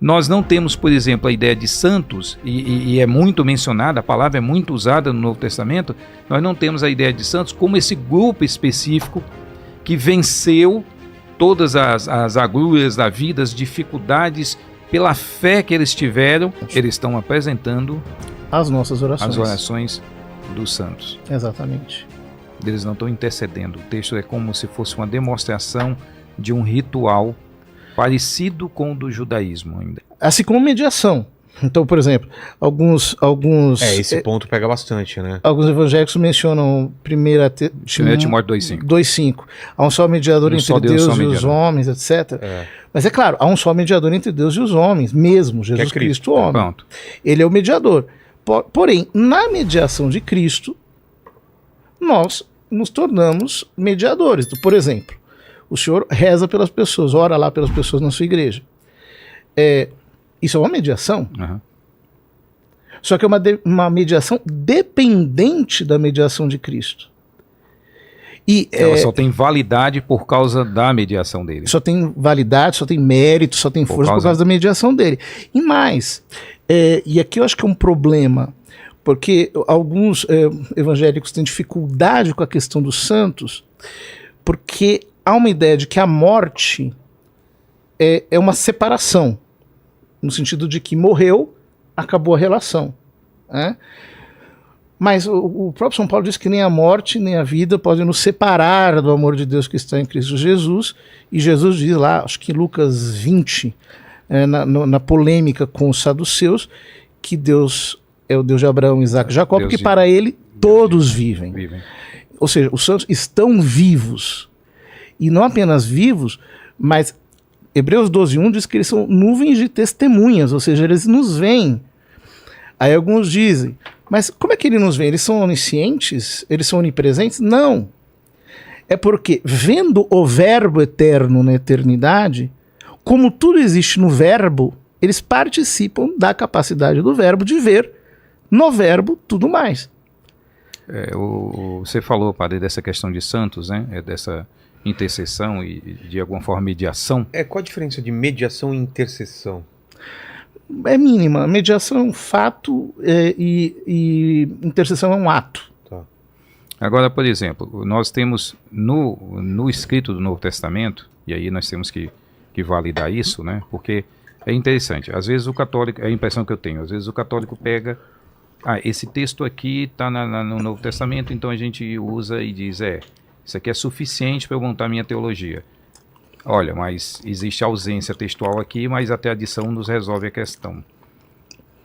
Nós não temos, por exemplo, a ideia de santos, e é muito mencionada, a palavra é muito usada no Novo Testamento, nós não temos a ideia de santos como esse grupo específico que venceu todas as agruras da vida, as dificuldades, pela fé que eles tiveram, eles estão apresentando as nossas orações. As orações dos santos. Exatamente. Eles não estão intercedendo. O texto é como se fosse uma demonstração de um ritual parecido com o do judaísmo ainda. Assim como mediação. Então, por exemplo, alguns esse ponto pega bastante, né? Alguns evangélicos mencionam 1 Timóteo 2,5. Há um só mediador entre Deus e os homens, etc. Mas é claro, há um só mediador entre Deus e os homens, mesmo, Jesus Cristo, homem. Pronto. Ele é o mediador. Porém, na mediação de Cristo, nós nos tornamos mediadores. Então, por exemplo, o senhor reza pelas pessoas, ora lá pelas pessoas na sua igreja. Isso é uma mediação. Uhum. Só que é uma mediação dependente da mediação de Cristo. Ela só tem validade por causa da mediação dele. Só tem validade, só tem mérito, só tem força por causa da mediação dele. E mais, e aqui eu acho que é um problema, porque alguns evangélicos têm dificuldade com a questão dos santos, porque há uma ideia de que a morte é uma separação, no sentido de que morreu, acabou a relação. Né? Mas o próprio São Paulo diz que nem a morte nem a vida podem nos separar do amor de Deus que está em Cristo Jesus. E Jesus diz lá, acho que em Lucas 20, na polêmica com os saduceus, que Deus é o Deus de Abraão, Isaac e Jacó, porque para ele todos vivem. Ou seja, os santos estão vivos. E não apenas vivos, mas Hebreus 12:1 diz que eles são nuvens de testemunhas, ou seja, eles nos veem. Aí alguns dizem, mas como é que ele nos vê? Eles são oniscientes? Eles são onipresentes? Não. É porque, vendo o verbo eterno na eternidade, como tudo existe no verbo, eles participam da capacidade do verbo de ver no verbo tudo mais. Você falou, padre, dessa questão de santos, né? Dessa intercessão e de alguma forma mediação. Qual a diferença de mediação e intercessão? É mínima. Mediação é um fato e intercessão é um ato. Tá. Agora, por exemplo, nós temos no escrito do Novo Testamento, e aí nós temos que validar isso, né? Porque é interessante. Às vezes o católico, é a impressão que eu tenho, às vezes o católico pega, esse texto aqui está no Novo Testamento, então a gente usa e diz, isso aqui é suficiente para eu montar minha teologia. Olha, mas existe ausência textual aqui, mas a tradição nos resolve a questão.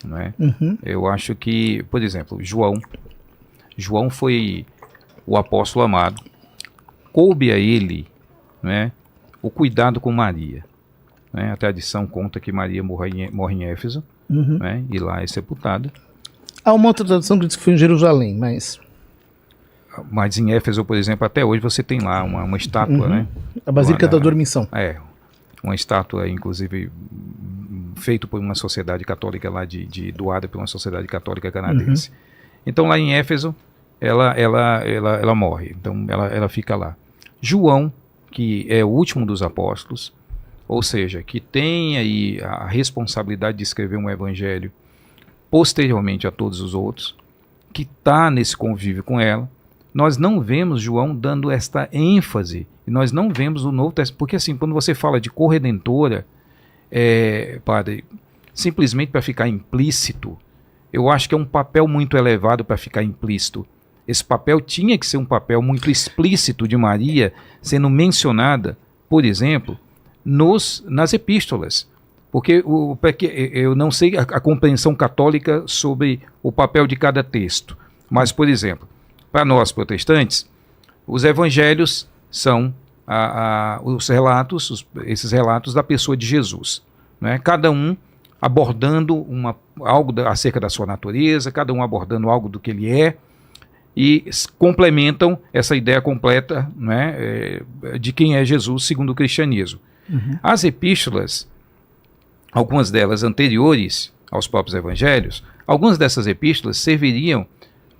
Não é? Uhum. Eu acho que, por exemplo, João foi o apóstolo amado, coube a ele, né, o cuidado com Maria. Né? A tradição conta que Maria morre em Éfeso, né, e lá é sepultada. Há uma outra tradição que diz que foi em Jerusalém, mas em Éfeso, por exemplo, até hoje você tem lá uma estátua, né? A Basílica da Dormição. Uma estátua, inclusive, feita por uma sociedade católica lá, doada por uma sociedade católica canadense. Então, lá em Éfeso, ela morre, então ela fica lá. João, que é o último dos apóstolos, ou seja, que tem aí a responsabilidade de escrever um evangelho posteriormente a todos os outros, que está nesse convívio com ela, nós não vemos João dando esta ênfase, e nós não vemos o Novo Testamento, porque assim, quando você fala de corredentora, padre, simplesmente para ficar implícito, eu acho que é um papel muito elevado para ficar implícito. Esse papel tinha que ser um papel muito explícito de Maria, sendo mencionada, por exemplo, nas epístolas. Porque eu não sei a compreensão católica sobre o papel de cada texto, mas, por exemplo, para nós protestantes, os evangelhos são esses relatos da pessoa de Jesus, né? Cada um abordando algo acerca da sua natureza, cada um abordando algo do que ele é, e complementam essa ideia completa, né, de quem é Jesus segundo o cristianismo. As epístolas, algumas delas anteriores aos próprios evangelhos, algumas dessas epístolas serviriam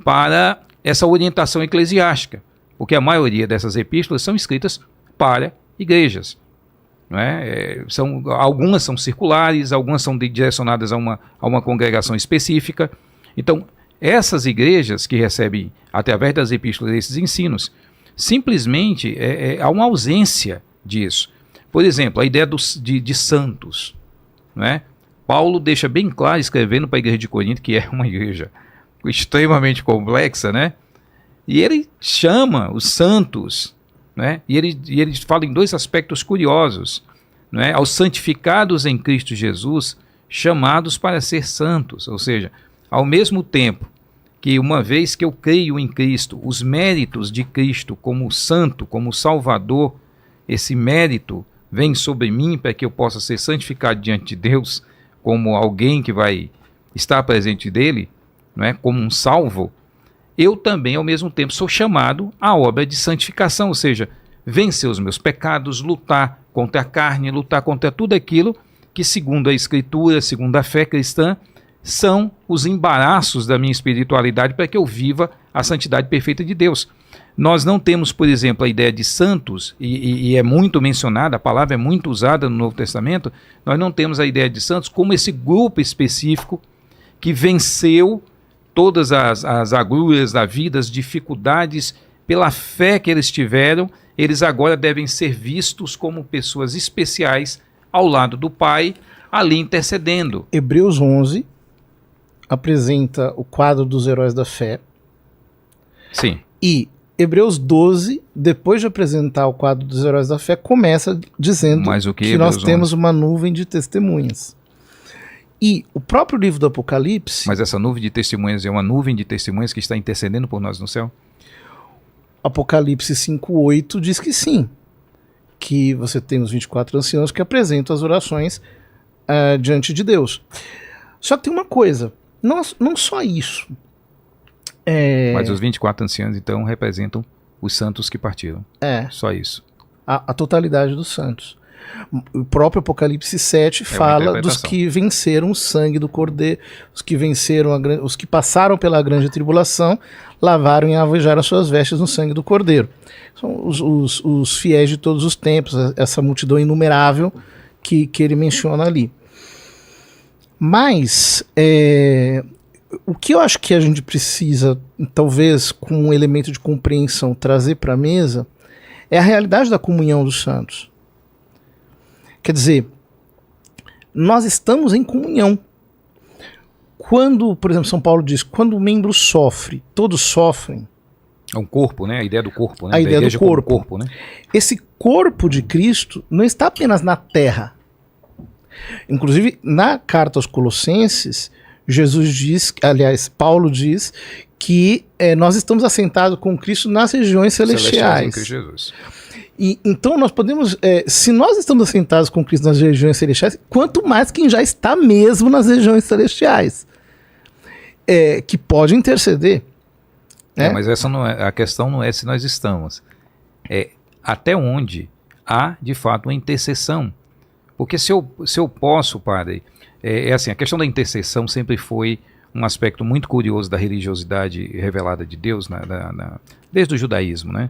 para essa orientação eclesiástica, porque a maioria dessas epístolas são escritas para igrejas. não é? Algumas são circulares, algumas são direcionadas a uma congregação específica. Então, essas igrejas que recebem, através das epístolas, esses ensinos, simplesmente há uma ausência disso. Por exemplo, a ideia de santos, não é? Paulo deixa bem claro, escrevendo para a igreja de Corinto, que é uma igreja extremamente complexa, né? E ele chama os santos, né? E ele fala em dois aspectos curiosos, né? Aos santificados em Cristo Jesus, chamados para ser santos. Ou seja, ao mesmo tempo que, uma vez que eu creio em Cristo, os méritos de Cristo como santo, como salvador, esse mérito vem sobre mim para que eu possa ser santificado diante de Deus, como alguém que vai estar presente dele, não é? Como um salvo, eu também, ao mesmo tempo, sou chamado à obra de santificação, ou seja, vencer os meus pecados, lutar contra a carne, lutar contra tudo aquilo que, segundo a Escritura, segundo a fé cristã, são os embaraços da minha espiritualidade para que eu viva a santidade perfeita de Deus. Nós não temos, por exemplo, a ideia de santos, e é muito mencionada, a palavra é muito usada no Novo Testamento, nós não temos a ideia de santos como esse grupo específico que venceu todas as agruras da vida, as dificuldades, pela fé que eles tiveram, eles agora devem ser vistos como pessoas especiais ao lado do Pai, ali intercedendo. Hebreus 11 apresenta o quadro dos heróis da fé. Sim. E Hebreus 12, depois de apresentar o quadro dos heróis da fé, começa dizendo que nós temos uma nuvem de testemunhas. E o próprio livro do Apocalipse... Mas essa nuvem de testemunhas é uma nuvem de testemunhas que está intercedendo por nós no céu? Apocalipse 5:8 diz que sim. Que você tem os 24 anciãos que apresentam as orações diante de Deus. Só que tem uma coisa, não só isso. Mas os 24 anciãos, então, representam os santos que partiram. Só isso. A totalidade dos santos. O próprio Apocalipse 7 fala dos que venceram o sangue do Cordeiro, os que venceram os que passaram pela grande tribulação, lavaram e alvejaram as suas vestes no sangue do Cordeiro. São os fiéis de todos os tempos, essa multidão inumerável que ele menciona ali. Mas o que eu acho que a gente precisa, talvez com um elemento de compreensão, trazer para a mesa é a realidade da comunhão dos santos. Quer dizer, nós estamos em comunhão. Quando, por exemplo, São Paulo diz, quando o membro sofre, todos sofrem. É um corpo, né? A ideia do corpo, né? A ideia do corpo. Né? Esse corpo de Cristo não está apenas na terra. Inclusive, na carta aos Colossenses, Jesus diz, aliás, Paulo diz que nós estamos assentados com Cristo nas regiões celestiais. Em Cristo Jesus. E, então nós podemos, se nós estamos assentados com Cristo nas regiões celestiais, quanto mais quem já está mesmo nas regiões celestiais, que pode interceder. Né? Mas essa não é, a questão não é se nós estamos, é até onde há de fato uma intercessão. Porque se eu posso, padre, assim, a questão da intercessão sempre foi um aspecto muito curioso da religiosidade revelada de Deus desde o judaísmo, né?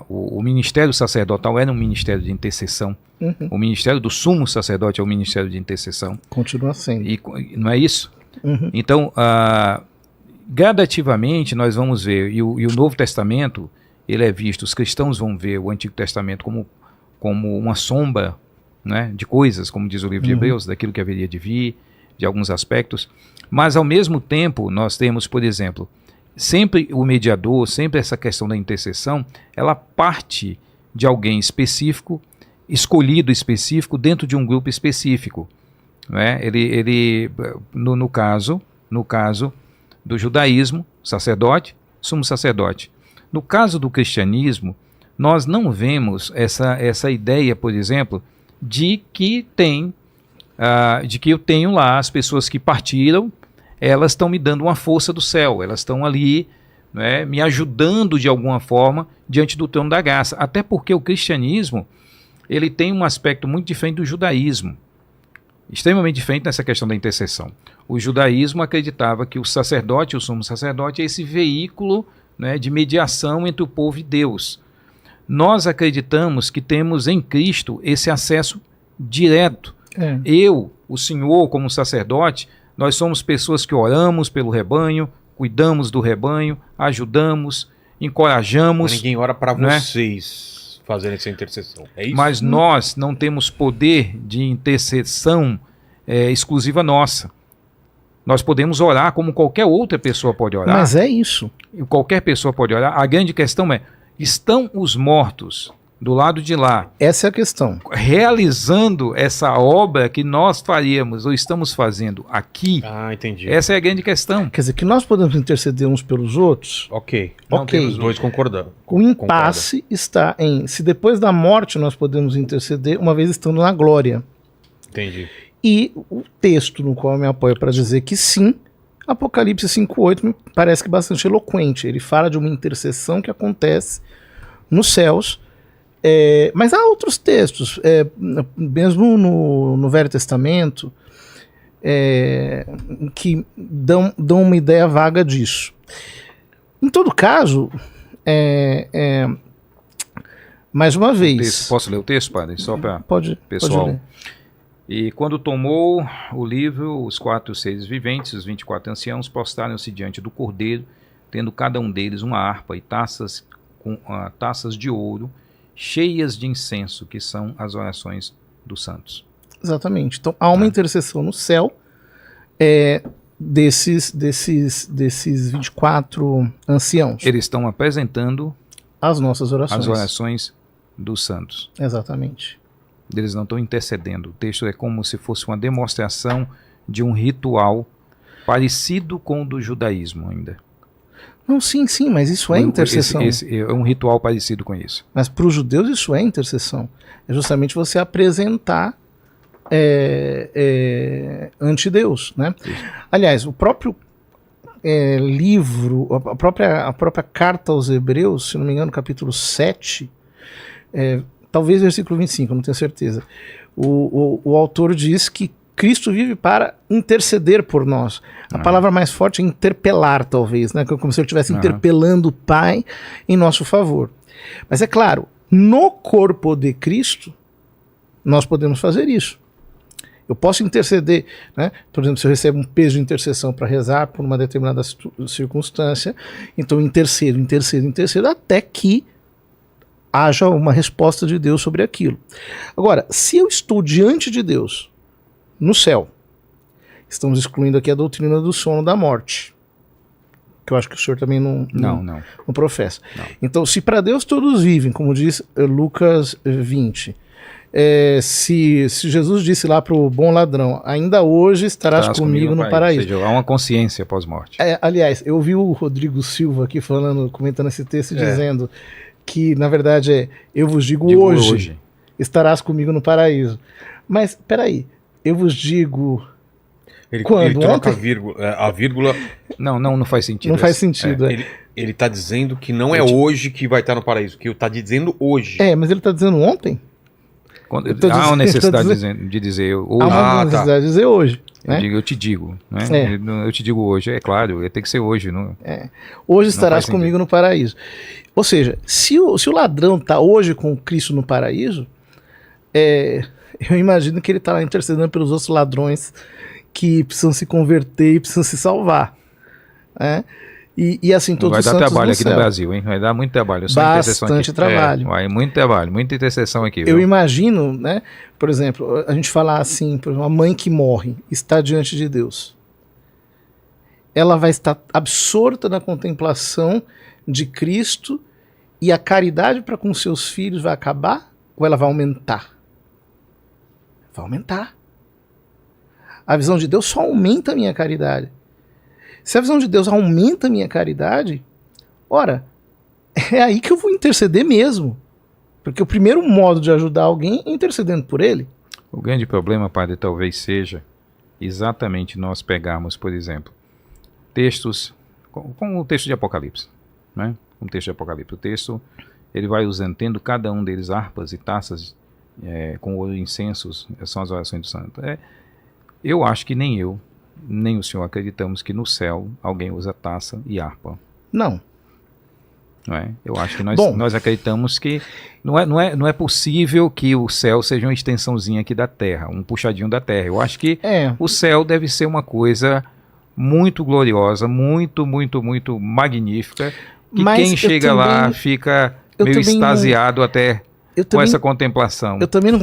O ministério sacerdotal era um ministério de intercessão. Uhum. O ministério do sumo sacerdote é um ministério de intercessão. Continua sendo. Não é isso? Uhum. Então, gradativamente nós vamos ver, e o Novo Testamento, ele é visto, os cristãos vão ver o Antigo Testamento como uma sombra, né, de coisas, como diz o livro de Hebreus, daquilo que haveria de vir, de alguns aspectos. Mas, ao mesmo tempo, nós temos, por exemplo, sempre o mediador, sempre essa questão da intercessão, ela parte de alguém específico, escolhido específico, dentro de um grupo específico. Né? No caso do judaísmo, sacerdote, sumo sacerdote. No caso do cristianismo, nós não vemos essa ideia, por exemplo, de que eu tenho lá as pessoas que partiram, elas estão me dando uma força do céu, elas estão ali, né, me ajudando de alguma forma diante do trono da graça. Até porque o cristianismo, ele tem um aspecto muito diferente do judaísmo, extremamente diferente nessa questão da intercessão. O judaísmo acreditava que o sumo sacerdote, é esse veículo, né, de mediação entre o povo e Deus. nós acreditamos que temos em Cristo esse acesso direto. Eu, o senhor como sacerdote, nós somos pessoas que oramos pelo rebanho, cuidamos do rebanho, ajudamos, encorajamos. Mas ninguém ora para vocês fazerem essa intercessão, é isso? Mas nós não temos poder de intercessão exclusiva nossa. Nós podemos orar como qualquer outra pessoa pode orar. Mas é isso. Qualquer pessoa pode orar. A grande questão é, estão os mortos do lado de lá, essa é a questão, realizando essa obra que nós faríamos ou estamos fazendo aqui? Entendi. Essa é a grande questão. Quer dizer, que nós podemos interceder uns pelos outros. Ok. Ok. Os dois concordando. O impasse está em se depois da morte nós podemos interceder, uma vez estando na glória. Entendi. E o texto no qual eu me apoio para dizer que sim, Apocalipse 5:8 me parece que bastante eloquente. Ele fala de uma intercessão que acontece nos céus. Mas há outros textos, mesmo no Velho Testamento, que dão uma ideia vaga disso. Em todo caso, mais uma vez... Posso ler o texto, padre? Só para Pode pessoal. ler. E quando tomou o livro, os 4 seres viventes, os 24 anciãos, postaram-se diante do Cordeiro, tendo cada um deles uma harpa e taças de ouro, cheias de incenso, que são as orações dos santos. Exatamente. Então há uma intercessão no céu desses 24 anciãos. Eles estão apresentando as nossas orações. As orações dos santos. Exatamente. Eles não estão intercedendo. O texto é como se fosse uma demonstração de um ritual parecido com o do judaísmo ainda. Não, sim, mas isso é intercessão. Esse é um ritual parecido com isso. Mas para os judeus isso é intercessão. É justamente você apresentar ante Deus, né? Aliás, o próprio livro, a própria carta aos Hebreus, se não me engano, capítulo 7, talvez versículo 25, não tenho certeza. O autor diz que Cristo vive para interceder por nós. A palavra mais forte é interpelar, talvez, né? Como se ele estivesse interpelando o Pai em nosso favor. Mas é claro, no corpo de Cristo, nós podemos fazer isso. Eu posso interceder, né? Por exemplo, se eu recebo um peso de intercessão para rezar por uma determinada circunstância, então intercedo até que haja uma resposta de Deus sobre aquilo. Agora, se eu estou diante de Deus, no céu, estamos excluindo aqui a doutrina do sono da morte, que eu acho que o senhor também não professa. Não. Então, se para Deus todos vivem, como diz Lucas 20, se Jesus disse lá para o bom ladrão, ainda hoje estarás comigo no paraíso. Ou seja, há uma consciência pós-morte. Aliás, eu vi o Rodrigo Silva aqui comentando esse texto, dizendo que, na verdade, eu vos digo hoje estarás comigo no paraíso. Mas, peraí, eu vos digo... Quando? Ele troca a vírgula... Não faz sentido. Não faz sentido. Ele está dizendo que não é hoje que vai estar no paraíso, que ele está dizendo hoje. Mas ele está dizendo ontem? Há uma necessidade de dizer hoje. Há uma necessidade de dizer hoje. Né? Eu te digo. Né? Eu te digo hoje. É claro, tem que ser hoje. Não, hoje estarás comigo no paraíso. Ou seja, se o ladrão está hoje com Cristo no paraíso, eu imagino que ele está lá intercedendo pelos outros ladrões que precisam se converter e precisam se salvar. Né? E assim todos os santos vai dar trabalho aqui céu. no Brasil, hein? Vai dar muito trabalho. Bastante trabalho. Vai muito trabalho, muita intercessão aqui. Eu imagino, né? Por exemplo, a gente falar assim, por exemplo, uma mãe que morre está diante de Deus. Ela vai estar absorta na contemplação de Cristo e a caridade para com seus filhos vai acabar ou ela vai aumentar? Vai aumentar. A visão de Deus só aumenta a minha caridade. Se a visão de Deus aumenta a minha caridade, ora, é aí que eu vou interceder mesmo. Porque o primeiro modo de ajudar alguém é intercedendo por ele. O grande problema, padre, talvez seja exatamente nós pegarmos, por exemplo, textos, como o texto de Apocalipse. Né? Um texto de Apocalipse. O texto, ele vai usando, tendo cada um deles harpas e taças com ouro e incensos, são as orações do santo. Eu acho que nem eu, nem o senhor acreditamos que no céu alguém usa taça e harpa. Não. Não é? Eu acho que Bom, nós acreditamos que não é possível que o céu seja uma extensãozinha aqui da Terra, um puxadinho da Terra. Eu acho que o céu deve ser uma coisa muito gloriosa, muito, muito, muito magnífica, que mas quem chega lá fica meio extasiado até com essa contemplação. Eu também não